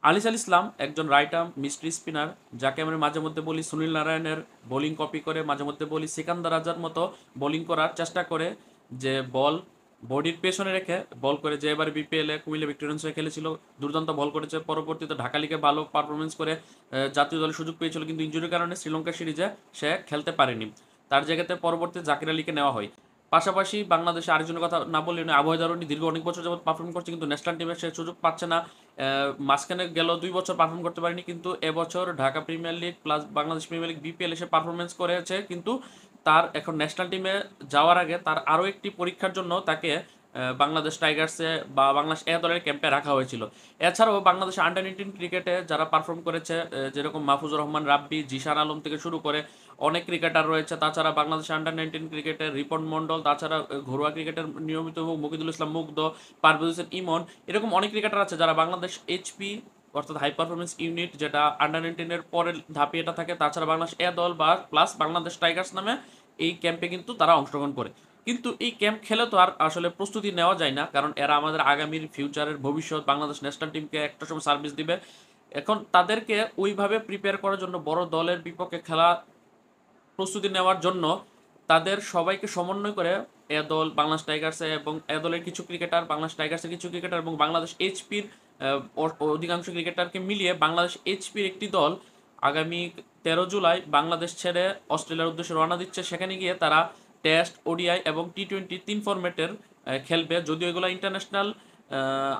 আলিস আল ইসলাম একজন right arm mystery spinner, যাকে আমরা মাঝে মধ্যে বলি সুনীল নারায়ণের বোলিং কপি করে, মাঝে মধ্যে বলি সিকান্দার রাজার মতো বোলিং করার চেষ্টা করে, যে বল বডির পেছনে রেখে বল করে, যে এবার বিপিএলে কুমিল্লা ভিক্টোরিয়ান্স হয়ে খেলেছিল, দুর্দান্ত বল করেছে। পরবর্তীতে ঢাকা লিগে ভালো পারফরমেন্স করে জাতীয় দলে সুযোগ পেয়েছিল, কিন্তু ইনজুরির কারণে শ্রীলঙ্কা সিরিজে সে খেলতে পারেনি। তার জায়গাতে পরবর্তী জাকির আলীকে নেওয়া হয়। পাশাপাশি বাংলাদেশে আরেকজনের কথা না বললে নয়, আবহাওয়া দারুণী দীর্ঘ অনেক বছর যাবত পারফর্ম করছে, কিন্তু ন্যাশনাল টিমে সে সুযোগ পাচ্ছে না। মাঝখানে গেল 2 বছর পারফর্ম করতে পারেনি, কিন্তু এবছর Dhaka premier league plus Bangladesh premier league BPL এসে পারফরমেন্স করেছে। কিন্তু তার এখন ন্যাশনাল টিমে যাওয়ার আগে তার আরও একটি পরীক্ষার জন্য তাকে বাংলাদেশ টাইগার্সে বা বাংলাদেশ এ দলের ক্যাম্পে রাখা হয়েছিল। এছাড়াও বাংলাদেশ আন্ডার 19 ক্রিকেটে যারা পারফর্ম করেছে, যেরকম মাহফুজুর রহমান রাব্বি, জিশান আলম থেকে শুরু করে অনেক ক্রিকেটার রয়েছে। তাছাড়া বাংলাদেশ আন্ডার 19 ক্রিকেটের রিপন মন্ডল, তাছাড়া ঘরোয়া ক্রিকেটের নিয়মিত মুকিদুল ইসলাম মুগ্ধ, পারভেজ হোসেন ইমন, এরকম অনেক ক্রিকেটার আছে যারা বাংলাদেশ এইচপি অর্থাৎ হাই পারফরমেন্স ইউনিট, যেটা আন্ডার 19-এর পরের ধাপে এটা থাকে। তাছাড়া বাংলাদেশ এ দল বা প্লাস বাংলাদেশ টাইগার্স নামে এই ক্যাম্পে কিন্তু তারা অংশগ্রহণ করে। কিন্তু এই ক্যাম্প খেলে তো আর আসলে প্রস্তুতি নেওয়া যায় না, কারণ এরা আমাদের আগামীর ফিউচারের ভবিষ্যৎ, বাংলাদেশ ন্যাশনাল টিমকে একটা সময় সার্ভিস দিবে। এখন তাদেরকে ওইভাবে প্রিপেয়ার করার জন্য, বড় দলের বিপক্ষে খেলা প্রস্তুতি নেওয়ার জন্য তাদের সবাইকে সমন্বয় করে এ দল, বাংলাদেশ টাইগার্সে এবং এ দলের কিছু ক্রিকেটার, বাংলাদেশ টাইগার্সের কিছু ক্রিকেটার এবং বাংলাদেশ এইচপির অধিকাংশ ক্রিকেটারকে মিলিয়ে বাংলাদেশ এইচপির একটি দল আগামী 13 জুলাই বাংলাদেশ ছেড়ে অস্ট্রেলিয়ার উদ্দেশ্যে রওনা দিচ্ছে। সেখানে গিয়ে তারা টেস্ট, ওডিআই এবং টি-20 তিন ফরম্যাটের খেলবে। যদিও এগুলো ইন্টারন্যাশনাল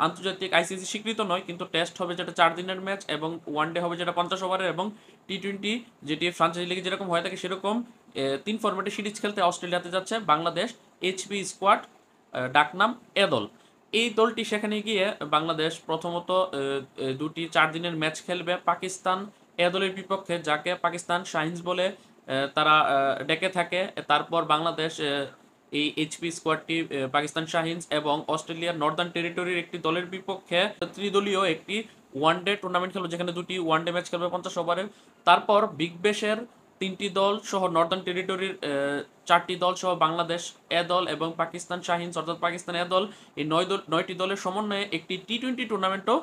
আন্তর্জাতিক আইসিসি স্বীকৃত নয়, কিন্তু টেস্ট হবে যেটা 4 দিনের ম্যাচ, এবং ওয়ানডে হবে যেটা 50 ওভারের, এবং টি-20 যেটি ফ্রাঞ্চাইজি লিগে যেরকম হয়ে থাকে সেরকম তিন ফরম্যাটে সিরিজ খেলতে অস্ট্রেলিয়াতে যাচ্ছে বাংলাদেশ এইচপি স্কোয়াড, ডাকনাম এ দল। এই দলটি সেখানে গিয়ে বাংলাদেশ প্রথমত দুটি 4 দিনের ম্যাচ খেলবে পাকিস্তান এ দলের বিপক্ষে, যাকে পাকিস্তান শাহিনস বলে তারা ডেকে থাকে। তারপর বাংলাদেশ এই এইচপি স্কোয়াডটি পাকিস্তান শাহিনস এবং অস্ট্রেলিয়ার নর্দার্ন টেরিটরির একটি দলের বিপক্ষে ত্রিদলীয় একটি ওয়ানডে টুর্নামেন্ট খেলবে, যেখানে দুটি ওয়ানডে ম্যাচ খেলবে 50 ওভারের। তারপর বিগ ব্যাশের 3টি দল সহ নর্দার্ন টেরিটরির 4টি দল সহ বাংলাদেশ এ দল এবং পাকিস্তান শাহিনস অর্থাৎ পাকিস্তান এ দল, এই 9টি দলের সমন্বয়ে একটি টি-20 টুর্নামেন্টও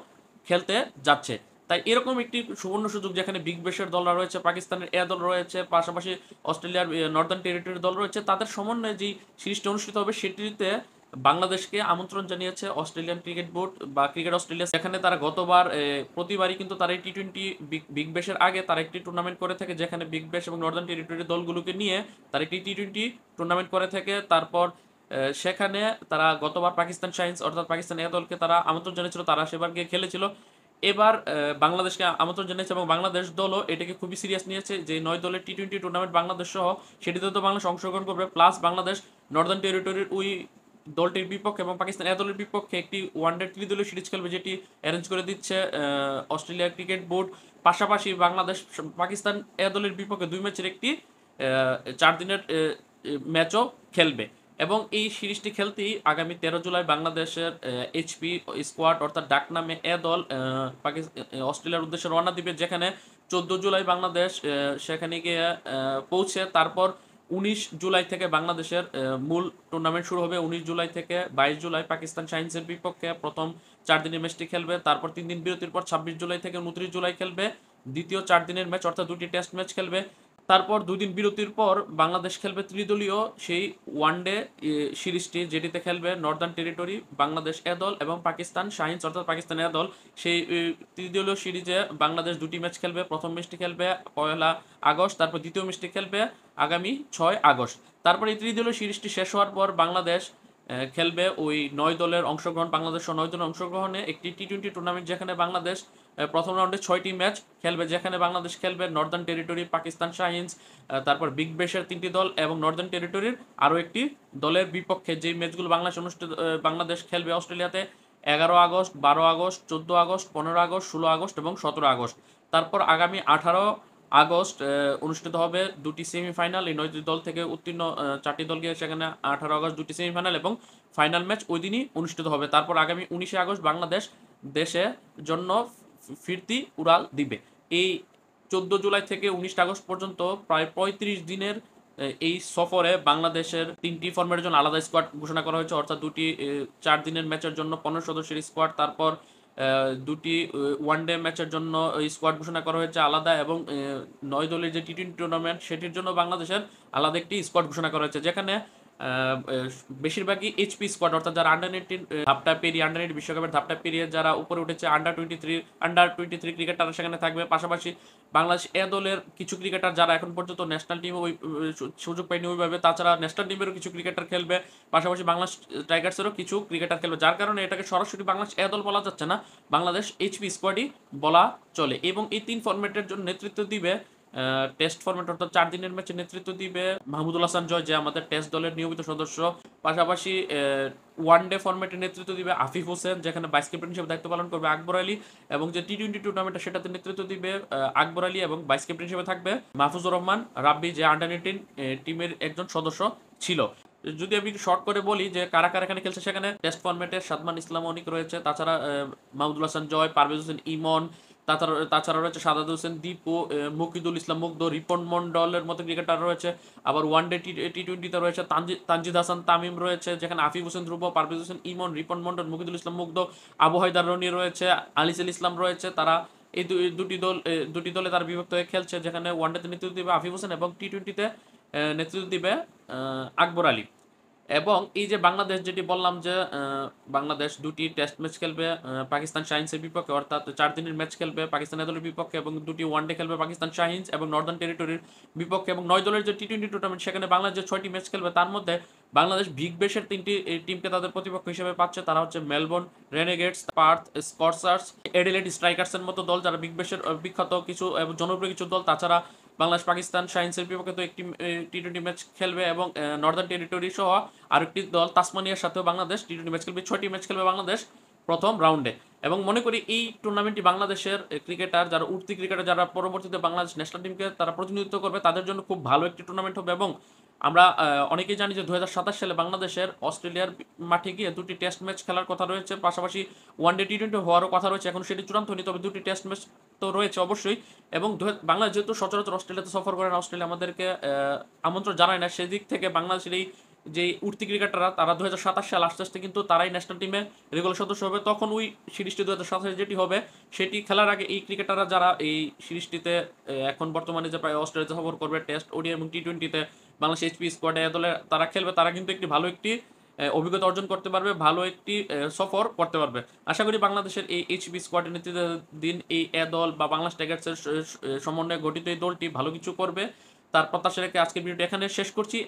খেলতে যাচ্ছে। তাই এরকম একটি সুবর্ণ সুযোগ, যেখানে বিগ ব্যাশের দলরা রয়েছে, পাকিস্তানের এ দল রয়েছে, পাশাপাশি অস্ট্রেলিয়ার নর্দার্ন টেরিটরির দল রয়েছে, তাদের সমন্বয়ে যে সিরিজটি অনুষ্ঠিত হবে সেটিতে বাংলাদেশকে আমন্ত্রণ জানিয়েছে অস্ট্রেলিয়ান ক্রিকেট বোর্ড বা ক্রিকেট অস্ট্রেলিয়া। সেখানে তারা গতবার প্রতিবারই কিন্তু তারা এই টি-20 বিগ ব্যাশের আগে তারা একটি টুর্নামেন্ট করে থাকে, যেখানে বিগ ব্যাশ এবং নর্দার্ন টেরিটরির দলগুলোকে নিয়ে তারা একটি টি-20 টুর্নামেন্ট করে থাকে। তারপর সেখানে তারা গতবার পাকিস্তান শাহিনস অর্থাৎ পাকিস্তান এ দলকে তারা আমন্ত্রণ জানিয়েছিল, তারা সেবার গিয়ে খেলেছিল। এবার বাংলাদেশকে আমন্ত্রণ জানিয়েছে এবং বাংলাদেশ দলও এটাকে খুবই সিরিয়াস নিয়েছে, যে 9 দলের টি-20 টুর্নামেন্ট বাংলাদেশ সহ সেটিতে তো বাংলাদেশ অংশগ্রহণ করবে, প্লাস বাংলাদেশ নর্দার্ন টেরিটরির ওই দলটির বিপক্ষে এবং পাকিস্তান এ দলের বিপক্ষে একটি ওয়ানডে ত্রিদলীয় সিরিজ খেলবে, যেটি অ্যারেঞ্জ করে দিচ্ছে অস্ট্রেলিয়া ক্রিকেট বোর্ড। পাশাপাশি বাংলাদেশ পাকিস্তান এ দলের বিপক্ষে 2 ম্যাচের একটি 4 দিনের ম্যাচও খেলবে। এবং এই সিরিজটি খেলতেই আগামী 13 জুলাই বাংলাদেশের এইচপি স্কোয়াড অর্থাৎ ডাকনামে এ দল অস্ট্রেলিয়ার উদ্দেশ্যে রওনা দিবে, যেখানে 14 জুলাই বাংলাদেশ সেখানে গিয়ে পৌঁছে। তারপর 19 জুলাই থেকে বাংলাদেশের মূল টুর্নামেন্ট শুরু হবে। 19 জুলাই থেকে 22 জুলাই পাকিস্তান শাহিনসের বিপক্ষে প্রথম 4 দিনের ম্যাচটি খেলবে। তারপর 3 দিন বিরতির পর 26 জুলাই থেকে 29 জুলাই খেলবে দ্বিতীয় 4 দিনের ম্যাচ, অর্থাৎ দুটি টেস্ট ম্যাচ খেলবে। তারপর 2 দিন বিরতির পর বাংলাদেশ খেলবে ত্রিদলীয় সেই ওয়ানডে সিরিজটি, যেটিতে খেলবে নর্দার্ন টেরিটরি, বাংলাদেশ এ দল এবং পাকিস্তান শাহিনস অর্থাৎ পাকিস্তান এ দল। সেই ত্রিদলীয় সিরিজে বাংলাদেশ 2টি ম্যাচ খেলবে। প্রথম ম্যাচটি খেলবে 1 আগস্ট, তারপর দ্বিতীয় ম্যাচটি খেলবে আগামী 6 আগস্ট। তারপর এই ত্রিদলীয় সিরিজটি শেষ হওয়ার পর বাংলাদেশ খেলবে ওই 9 দলের অংশগ্রহণ, বাংলাদেশ 9 দলের অংশগ্রহণে একটি টি-20 টুর্নামেন্ট, যেখানে বাংলাদেশ প্রথম রাউন্ডে 6টি ম্যাচ খেলবে, যেখানে বাংলাদেশ খেলবে নর্দার্ন টেরিটরি, পাকিস্তান শাহিনস, তারপর বিগ ব্যাশের 3টি দল এবং নর্দার্ন টেরিটরির আরও একটি দলের বিপক্ষে। যেই ম্যাচগুলো বাংলাদেশ খেলবে অস্ট্রেলিয়াতে 11 August, 12 August, 14 August, 15 August, 16 August এবং 17 আগস্ট। তারপর আগামী 18 আগস্ট অনুষ্ঠিত হবে দুটি সেমিফাইনাল। এই 9টি দল থেকে উত্তীর্ণ 4টি দল গিয়ে সেখানে 18 আগস্ট দুটি সেমিফাইনাল এবং ফাইনাল ম্যাচ ওই দিনই অনুষ্ঠিত হবে। তারপর আগামী 19 আগস্ট বাংলাদেশ দেশের জন্য ফিরতি উড়াল দিবে। এই 14 জুলাই থেকে 19 আগস্ট পর্যন্ত প্রায় 35 দিনের এই সফরে বাংলাদেশের 3টি ফরম্যাটের জন্য আলাদা স্কোয়াড ঘোষণা করা হয়েছে, অর্থাৎ দুটি 4 দিনের ম্যাচের জন্য 15 সদস্যের স্কোয়াড, তারপর দুটি ওয়ানডে ম্যাচের জন্য স্কোয়াড ঘোষণা করা হয়েছে আলাদা, এবং 9 দলের যে টি20 টুর্নামেন্ট সেটির জন্য বাংলাদেশের আলাদা একটি স্কোয়াড ঘোষণা করা হয়েছে, যেখানে বেশিরভাগই এইচপি স্কোয়াড, অর্থাৎ যারা আন্ডার 19 ধাপটা পেরিয়ে আন্ডার 19 বিশ্বকাপের ধাপটা পেরিয়ে যারা উপরে উঠেছে, আন্ডার 23 ক্রিকেটাররা সেখানে থাকবে। পাশাপাশি বাংলাদেশ এ দলের কিছু ক্রিকেটার যারা এখন পর্যন্ত ন্যাশনাল টিমে ওই সুযোগ পায়নি ওইভাবে, তাছাড়া ন্যাশনাল টিমেরও কিছু ক্রিকেটার খেলবে, পাশাপাশি বাংলাদেশ টাইগার্সেরও কিছু ক্রিকেটার খেলবে, যার কারণে এটাকে সরাসরি বাংলাদেশ এ দল বলা যাচ্ছে না, বাংলাদেশ এইচপি স্কোয়াডই বলা চলে। এবং এই 3 ফরম্যাটের জন্য নেতৃত্ব দিবে টেস্ট ফরম্যাট, অর্থাৎ 4 দিনের ম্যাচে নেতৃত্ব দিবে মাহমুদুল হাসান জয়, যে আমাদের টেস্ট দলের নিয়মিত সদস্য। পাশাপাশি ওয়ানডে ফরম্যাটে নেতৃত্ব দিবে আফিফ হোসেন, যেখানে ভাইস ক্যাপ্টেন হিসেবে দায়িত্ব পালন করবে আকবর আলী, এবং যে টি20 টুর্নামেন্টে সেটাতে নেতৃত্ব দিবে আকবর আলী, এবং ভাইস ক্যাপ্টেন হিসেবে থাকবে মাহফুজুর রহমান রাব্বি, যে আন্ডার 19 টিমের একজন সদস্য ছিল। যদি আমি শর্ট করে বলি যে কারা কারা এখানে খেলছে, সেখানে টেস্ট ফরম্যাটে সাদমান ইসলাম অনিক রয়েছে, তাছাড়া মাহমুদুল হাসান জয়, পারভেজ হোসেন ইমন, তাছাড়া রয়েছে সাদাত হোসেন দীপু, মুকিদুল ইসলাম মুগ্ধ, রিপন মন্ডলের মতো ক্রিকেটার রয়েছে। আবার ওয়ানডে টি20তে রয়েছে তানজিদ হাসান তামিম রয়েছে, যেখানে আফিফ হোসেন ধ্রুব, পারভেজ হোসেন ইমন, রিপন মন্ডল, মুকিদুল ইসলাম মুগ্ধ, আবু হায়দার রনি রয়েছে, আলিসুল ইসলাম রয়েছে। তারা এই দুটি দলে তারা বিভক্ত হয়ে খেলছে, যেখানে ওয়ানডেতে নেতৃত্ব দিবে আফিফ হোসেন এবং টি20তে নেতৃত্ব দিবে আকবর আলী। এবং এই যে বাংলাদেশ, যেটি বললাম যে বাংলাদেশ দুটি টেস্ট ম্যাচ খেলবে পাকিস্তান শাহিনসের বিপক্ষে, অর্থাৎ 4 দিনের ম্যাচ খেলবে পাকিস্তান দলের বিপক্ষে, এবং দুটি ওয়ানডে খেলবে পাকিস্তান শাহিনস এবং নর্দার্ন টেরিটরির বিপক্ষে, এবং 9 দলের যে টি20 টুর্নামেন্ট সেখানে বাংলাদেশ যে 6টি ম্যাচ খেলবে, তার মধ্যে বাংলাদেশ বিগ ব্যাশের 3টি টিমকে তাদের প্রতিপক্ষ হিসেবে পাচ্ছে। তারা হচ্ছে মেলবোর্ন রেনেগেটস, পার্থ স্কর্সার্স, এডিলেড স্ট্রাইকার্সের মতো দল, যারা বিগ ব্যাশের বিখ্যাত কিছু এবং জনপ্রিয় কিছু দল। তাছাড়া বাংলাদেশ পাকিস্তান শাহিনসের বিপক্ষে তো একটি টি20 ম্যাচ খেলবে, এবং নর্দার্ন টেরিটরি সহ আরেকটি দল তাসমানিয়ার সাথেও বাংলাদেশ টি20 ম্যাচ খেলবে। 6টি ম্যাচ খেলবে বাংলাদেশ প্রথম রাউন্ডে, এবং মনে করি এই টুর্নামেন্টটি বাংলাদেশের ক্রিকেটার যারা উঠতি ক্রিকেটার, যারা পরবর্তীতে বাংলাদেশ ন্যাশনাল টিমকে তারা প্রতিনিধিত্ব করবে, তাদের জন্য খুব ভালো একটি টুর্নামেন্ট হবে। এবং আমরা অনেকেই জানি যে 2027 সালে বাংলাদেশের অস্ট্রেলিয়ার মাঠে গিয়ে 2টি টেস্ট ম্যাচ খেলার কথা রয়েছে, পাশাপাশি ওয়ানডে টি20 হওয়ারও কথা রয়েছে। এখন সেটি চূড়ান্ত হয়নি, তবে 2টি টেস্ট ম্যাচ তো রয়েছে অবশ্যই। এবং বাংলাদেশ যেহেতু সচরাচর অস্ট্রেলিয়াতে সফর করে না, অস্ট্রেলিয়া আমাদেরকে আমন্ত্রণ জানায় না, সেদিক থেকে বাংলাদেশের এই যে উঠতি ক্রিকেটাররা তারা 2027 সাল আস্তে আস্তে কিন্তু তারাই ন্যাশনাল টিমে রেগুলার সদস্য হবে। তখন ওই সিরিজটি 2027 যেটি হবে সেটি খেলার আগে এই ক্রিকেটাররা যারা এই সিরিজটিতে এখন বর্তমানে যে প্রায় অস্ট্রেলিয়াতে সফর করবে টেস্ট, ওডি এবং টি20তে বাংলাদেশ এইচপি স্কোয়াডে দলে তারা খেলবে, তারা কিন্তু একটি ভালো একটি অভিজ্ঞতা অর্জন করতে পারবে, ভালো একটি সফর করতে পারবে। আশা করি বাংলাদেশের এই এইচপি স্কোয়াডের নেতৃত্বাধীন এই দল বা বাংলাদেশ টাইগার্সের সমন্বয়ে গঠিত এই দলটি ভালো কিছু করবে, তার প্রত্যাশা রেখে আজকের ভিডিওটি এখানে শেষ করছি।